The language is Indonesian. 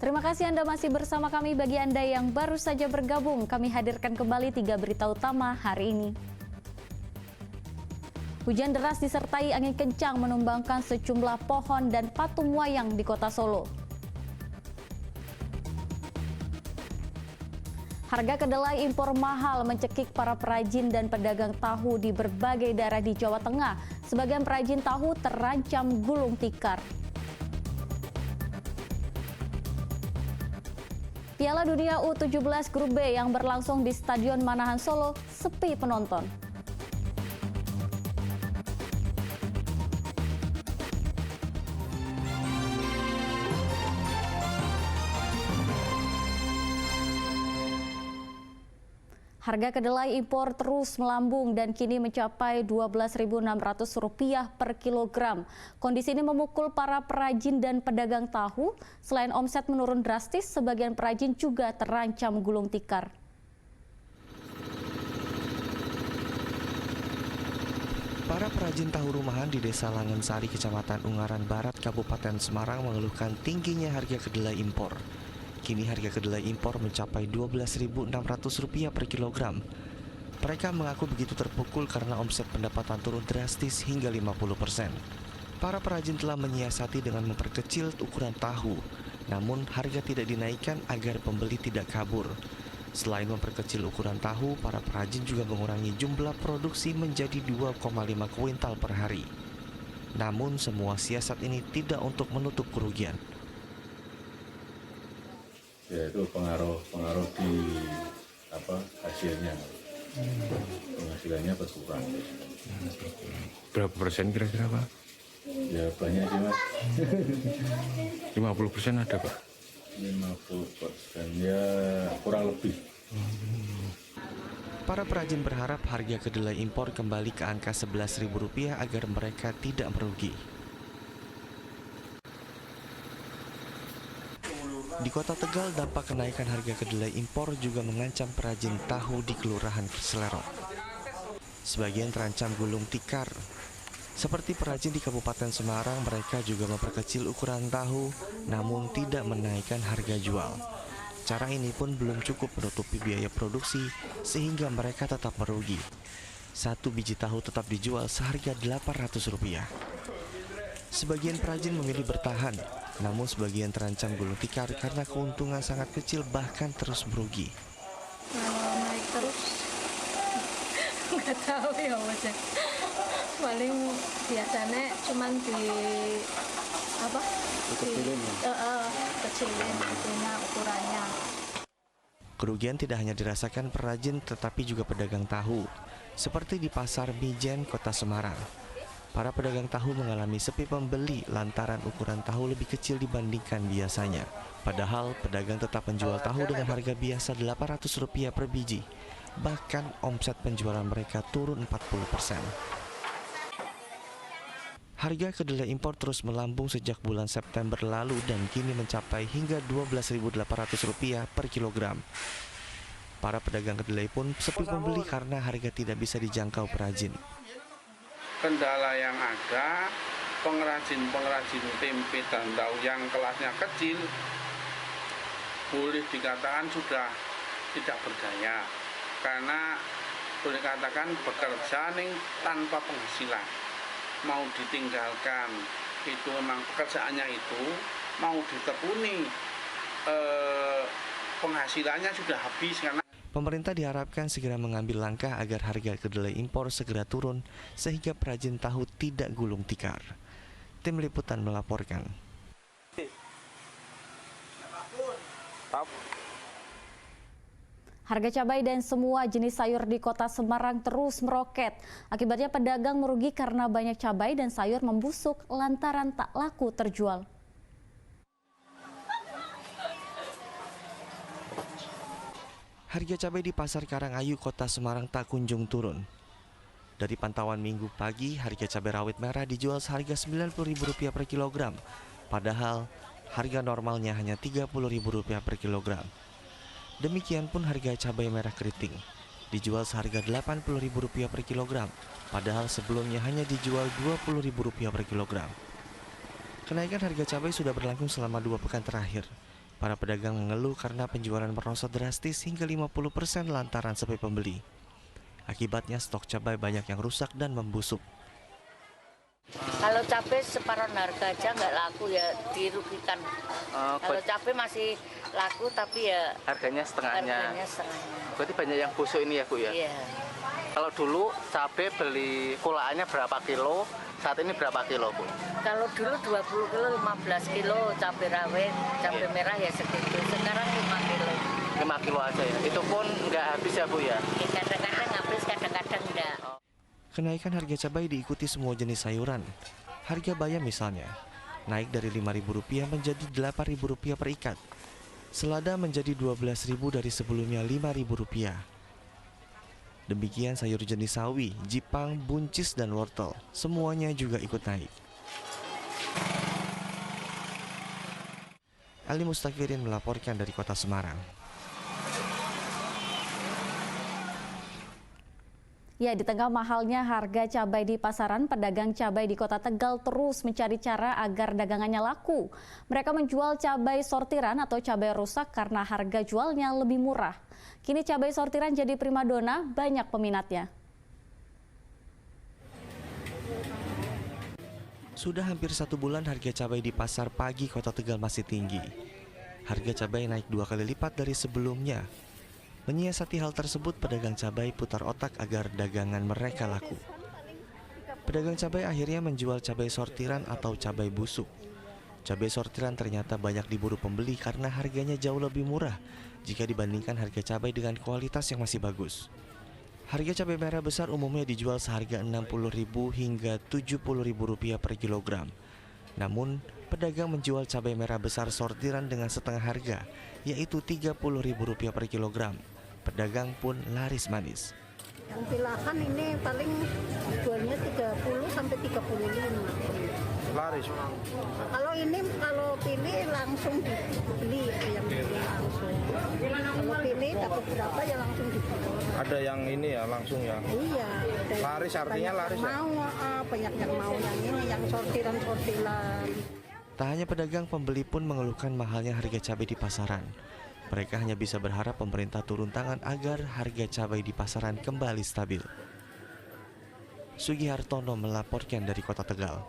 Terima kasih Anda masih bersama kami. Bagi Anda yang baru saja bergabung, kami hadirkan kembali 3 berita utama hari ini. Hujan deras disertai angin kencang menumbangkan sejumlah pohon dan patung wayang di kota Solo. Harga kedelai impor mahal mencekik para perajin dan pedagang tahu di berbagai daerah di Jawa Tengah. Sebagian perajin tahu terancam gulung tikar. Piala Dunia U17 Grup B yang berlangsung di Stadion Manahan Solo sepi penonton. Harga kedelai impor terus melambung dan kini mencapai Rp12.600 per kilogram. Kondisi ini memukul para perajin dan pedagang tahu. Selain omset menurun drastis, sebagian perajin juga terancam gulung tikar. Para perajin tahu rumahan di Desa Langensari, Kecamatan Ungaran Barat, Kabupaten Semarang mengeluhkan tingginya harga kedelai impor. Kini harga kedelai impor mencapai Rp12.600 per kilogram. Mereka mengaku begitu terpukul karena omset pendapatan turun drastis hingga 50%. Para perajin telah menyiasati dengan memperkecil ukuran tahu, namun harga tidak dinaikkan agar pembeli tidak kabur. Selain memperkecil ukuran tahu, para perajin juga mengurangi jumlah produksi menjadi 2,5 kuintal per hari. Namun semua siasat ini tidak untuk menutup kerugian. Ya, itu pengaruh di hasilnya, penghasilannya berkurang. Berapa persen kira-kira Pak? Ya banyak sih Mas. 50% ada Pak? 50% ya kurang lebih. Para perajin berharap harga kedelai impor kembali ke angka Rp11.000 agar mereka tidak merugi. Di Kota Tegal, dampak kenaikan harga kedelai impor juga mengancam perajin tahu di Kelurahan Selerong. Sebagian terancam gulung tikar. Seperti perajin di Kabupaten Semarang, mereka juga memperkecil ukuran tahu, namun tidak menaikkan harga jual. Cara ini pun belum cukup menutupi biaya produksi, sehingga mereka tetap merugi. Satu biji tahu tetap dijual seharga Rp800. Sebagian perajin memilih bertahan, namun sebagian terancam gulung tikar karena keuntungan sangat kecil bahkan terus merugi. Kalau naik terus, nggak tahu ya Mas. Paling biasanya cuman di apa? Kecilin itunya ukurannya. Kerugian tidak hanya dirasakan perajin tetapi juga pedagang tahu, seperti di Pasar Mijen, Kota Semarang. Para pedagang tahu mengalami sepi pembeli lantaran ukuran tahu lebih kecil dibandingkan biasanya. Padahal pedagang tetap menjual tahu dengan harga biasa Rp800 per biji. Bahkan omset penjualan mereka turun 40%. Harga kedelai impor terus melambung sejak bulan September lalu dan kini mencapai hingga Rp12.800 per kilogram. Para pedagang kedelai pun sepi pembeli karena harga tidak bisa dijangkau perajin. Kendala yang ada, pengrajin tempe dan tahu yang kelasnya kecil boleh dikatakan sudah tidak berdaya karena boleh dikatakan bekerja tanpa penghasilan. Mau ditinggalkan itu memang pekerjaannya itu, mau ditekuni penghasilannya sudah habis karena Pemerintah diharapkan segera mengambil langkah agar harga kedelai impor segera turun sehingga perajin tahu tidak gulung tikar. Tim Liputan melaporkan. Harga cabai dan semua jenis sayur di Kota Semarang terus meroket. Akibatnya pedagang merugi karena banyak cabai dan sayur membusuk lantaran tak laku terjual. Harga cabai di Pasar Karangayu, Kota Semarang tak kunjung turun. Dari pantauan Minggu pagi, harga cabai rawit merah dijual seharga Rp90.000 per kilogram. Padahal, harga normalnya hanya Rp30.000 per kilogram. Demikian pun harga cabai merah keriting. Dijual seharga Rp80.000 per kilogram. Padahal sebelumnya hanya dijual Rp20.000 per kilogram. Kenaikan harga cabai sudah berlangsung selama 2 pekan terakhir. Para pedagang mengeluh karena penjualan merosot drastis hingga 50% lantaran sepi pembeli. Akibatnya stok cabai banyak yang rusak dan membusuk. Kalau cabai separuh harga aja nggak laku ya, dirugikan. Kalau cabai masih laku tapi ya harganya setengahnya. Berarti banyak yang busuk ini ya Bu ya? Iya. Kalau dulu cabai beli kulaannya berapa kilo, saat ini berapa kilo Bu? Kalau dulu 20 kilo, 15 kilo cabai rawit, cabai merah ya segitu. Sekarang 5 kilo. 5 kilo aja ya? Itu pun nggak habis ya Bu ya? Kadang-kadang habis, kadang-kadang enggak. Kenaikan harga cabai diikuti semua jenis sayuran. Harga bayam misalnya, naik dari Rp5.000 menjadi Rp8.000 per ikat. Selada menjadi Rp12.000 dari sebelumnya Rp5.000. Demikian sayur jenis sawi, jipang, buncis, dan wortel. Semuanya juga ikut naik. Ali Mustaqirin melaporkan dari Kota Semarang. Ya, di tengah mahalnya harga cabai di pasaran, pedagang cabai di Kota Tegal terus mencari cara agar dagangannya laku. Mereka menjual cabai sortiran atau cabai rusak karena harga jualnya lebih murah. Kini cabai sortiran jadi primadona, banyak peminatnya. Sudah hampir 1 bulan harga cabai di pasar pagi Kota Tegal masih tinggi. Harga cabai naik 2 kali lipat dari sebelumnya. Menyiasati hal tersebut, pedagang cabai putar otak agar dagangan mereka laku. Pedagang cabai akhirnya menjual cabai sortiran atau cabai busuk. Cabai sortiran ternyata banyak diburu pembeli karena harganya jauh lebih murah jika dibandingkan harga cabai dengan kualitas yang masih bagus. Harga cabai merah besar umumnya dijual seharga Rp60.000 hingga Rp70.000 per kilogram. Namun, pedagang menjual cabai merah besar sortiran dengan setengah harga, yaitu Rp30.000 per kilogram. Pedagang pun laris manis. Yang pilahan ini paling jualnya 30 sampai 35. Laris. Kalau ini kalau pilih langsung dibeli, yang beli langsung. Kalau pilih dapat berapa ya langsung dibeli. Ada yang ini ya langsung ya? Iya. Laris artinya laris ya? Mau, banyak yang mau yang ini, yang sortiran-sortiran. Tak hanya pedagang, pembeli pun mengeluhkan mahalnya harga cabai di pasaran. Mereka hanya bisa berharap pemerintah turun tangan agar harga cabai di pasaran kembali stabil. Sugihartono melaporkan dari Kota Tegal.